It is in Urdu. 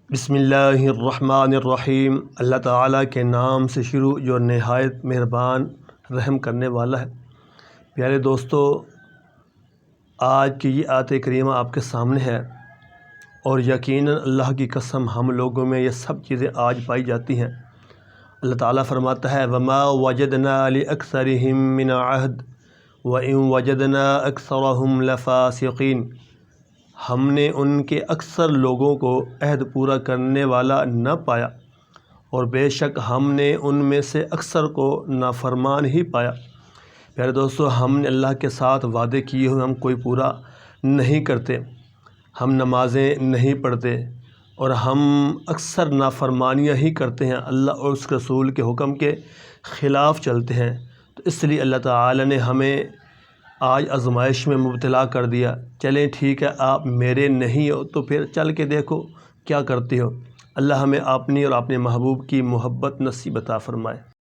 بسم اللہ الرحمن الرحیم۔ اللہ تعالیٰ کے نام سے شروع جو نہایت مہربان رحم کرنے والا ہے۔ پیارے دوستو، آج کی یہ آیت کریمہ آپ کے سامنے ہے، اور یقیناً اللہ کی قسم ہم لوگوں میں یہ سب چیزیں آج پائی جاتی ہیں۔ اللہ تعالیٰ فرماتا ہے وَمَا وَجَدْنَا لِأَكْثَرِهِم مِّنْ عَهْدٍ وَإِن وَجَدْنَا أَكْثَرَهُمْ لَفَاسِقِينَ۔ ہم نے ان کے اکثر لوگوں کو عہد پورا کرنے والا نہ پایا، اور بے شک ہم نے ان میں سے اکثر کو نافرمان ہی پایا۔ پیارے دوستو، ہم نے اللہ کے ساتھ وعدے کیے ہوئے ہم کوئی پورا نہیں کرتے، ہم نمازیں نہیں پڑھتے، اور ہم اکثر نافرمانیاں ہی کرتے ہیں، اللہ اور اس رسول کے حکم کے خلاف چلتے ہیں۔ تو اس لیے اللہ تعالی نے ہمیں آج آزمائش میں مبتلا کر دیا۔ چلیں ٹھیک ہے، آپ میرے نہیں ہو تو پھر چل کے دیکھو کیا کرتے ہو۔ اللہ ہمیں اپنی اور اپنے محبوب کی محبت نصیب عطا فرمائے۔